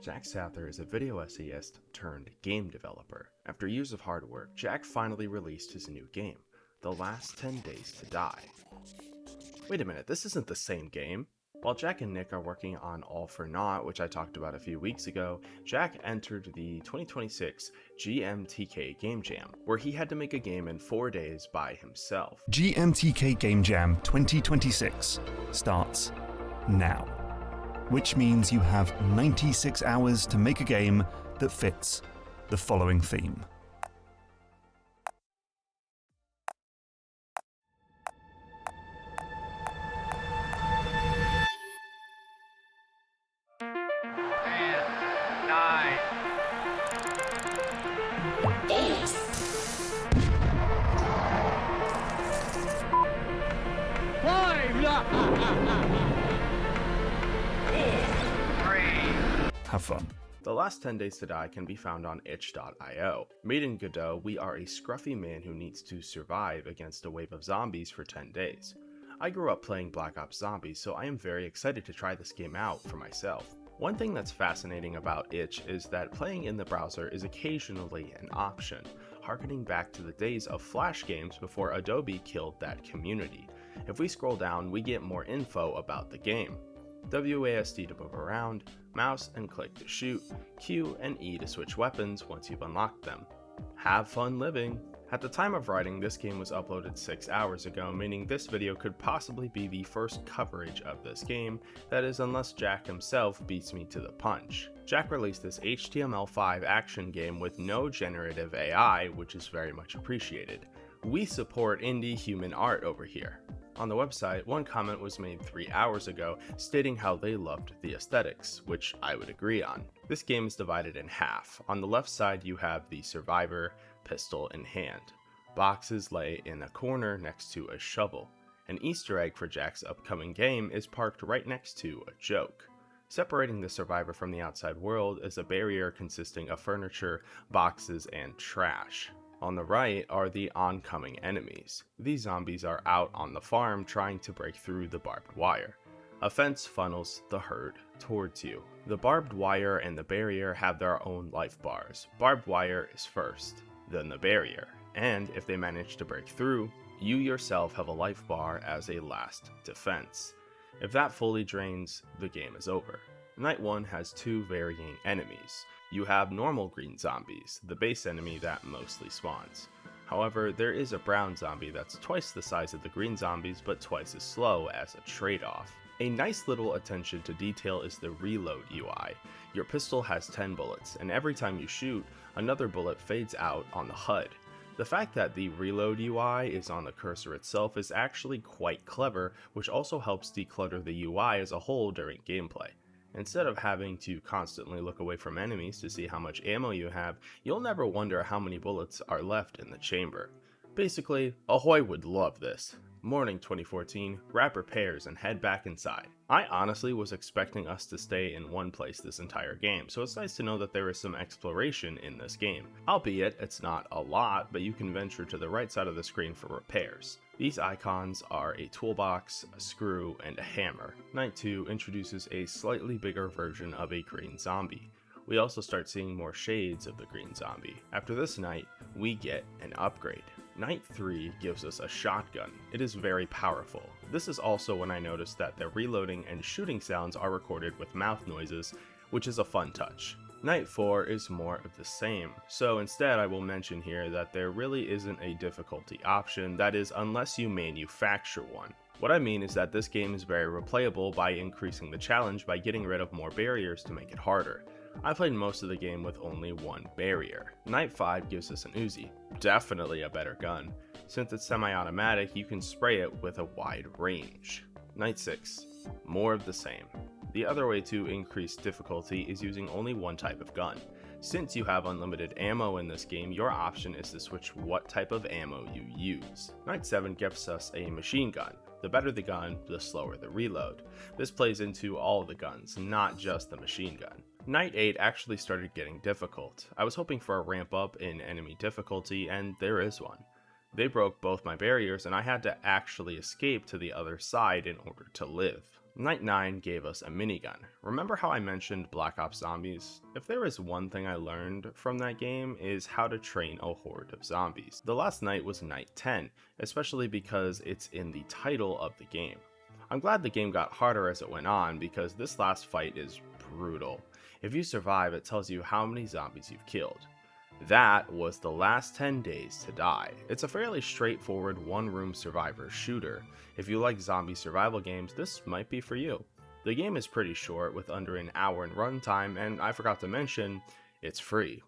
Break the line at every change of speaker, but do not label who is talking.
Jack Sather is a video essayist turned game developer. After years of hard work, Jack finally released his new game, The Last 10 Days to Die. Wait a minute, this isn't the same game. While Jack and Nick are working on All for Naught, which I talked about a few weeks ago, Jack entered the 2026 GMTK Game Jam, where he had to make a game in 4 days by himself.
GMTK Game Jam 2026 starts now, which means you have 96 hours to make a game that fits the following theme. Have fun.
The Last 10 Days to Die can be found on itch.io. Made in Godot, we are a scruffy man who needs to survive against a wave of zombies for 10 days. I grew up playing Black Ops Zombies, so I am very excited to try this game out for myself. One thing that's fascinating about itch is that playing in the browser is occasionally an option, harkening back to the days of Flash games before Adobe killed that community. If we scroll down, we get more info about the game. WASD to move around, mouse and click to shoot, Q and E to switch weapons once you've unlocked them. Have fun living! At the time of writing, this game was uploaded 6 hours ago, meaning this video could possibly be the first coverage of this game, that is unless Jack himself beats me to the punch. Jack released this HTML5 action game with no generative AI, which is very much appreciated. We support indie human art over here. On the website, one comment was made 3 hours ago stating how they loved the aesthetics, which I would agree on. This game is divided in half. On the left side you have the survivor, pistol in hand. Boxes lay in a corner next to a shovel. An Easter egg for Jack's upcoming game is parked right next to a joke. Separating the survivor from the outside world is a barrier consisting of furniture, boxes, and trash. On the right are the oncoming enemies. These zombies are out on the farm trying to break through the barbed wire. A fence funnels the herd towards you. The barbed wire and the barrier have their own life bars. Barbed wire is first, then the barrier, and if they manage to break through, you yourself have a life bar as a last defense. If that fully drains, the game is over. Night 1 has 2 varying enemies. You have normal green zombies, the base enemy that mostly spawns. However, there is a brown zombie that's twice the size of the green zombies but twice as slow as a trade-off. A nice little attention to detail is the reload UI. Your pistol has 10 bullets, and every time you shoot, another bullet fades out on the HUD. The fact that the reload UI is on the cursor itself is actually quite clever, which also helps declutter the UI as a whole during gameplay. Instead of having to constantly look away from enemies to see how much ammo you have, you'll never wonder how many bullets are left in the chamber. Basically, Ahoy would love this. Morning 2014, grab repairs and head back inside. I honestly was expecting us to stay in one place this entire game, so it's nice to know that there is some exploration in this game. Albeit, it's not a lot, but you can venture to the right side of the screen for repairs. These icons are a toolbox, a screw, and a hammer. Night 2 introduces a slightly bigger version of a green zombie. We also start seeing more shades of the green zombie. After this night, we get an upgrade. Night 3 gives us a shotgun. It is very powerful. This is also when I noticed that the reloading and shooting sounds are recorded with mouth noises, which is a fun touch. Night 4 is more of the same, so instead I will mention here that there really isn't a difficulty option, that is unless you manufacture one. What I mean is that this game is very replayable by increasing the challenge by getting rid of more barriers to make it harder. I played most of the game with only one barrier. Night 5 gives us an Uzi, definitely a better gun. Since it's semi-automatic, you can spray it with a wide range. Night 6, more of the same. The other way to increase difficulty is using only one type of gun. Since you have unlimited ammo in this game, your option is to switch what type of ammo you use. Night 7 gives us a machine gun. The better the gun, the slower the reload. This plays into all the guns, not just the machine gun. Night 8 actually started getting difficult. I was hoping for a ramp up in enemy difficulty, and there is one. They broke both my barriers and I had to actually escape to the other side in order to live. Night 9 gave us a minigun. Remember how I mentioned Black Ops Zombies? If there is one thing I learned from that game is how to train a horde of zombies. The last night was Night 10, especially because it's in the title of the game. I'm glad the game got harder as it went on because this last fight is brutal. If you survive, it tells you how many zombies you've killed. That was the last 10 days to die. It's a fairly straightforward one-room survivor shooter. If you like zombie survival games, this might be for you. The game is pretty short with under an hour in runtime, and I forgot to mention, it's free.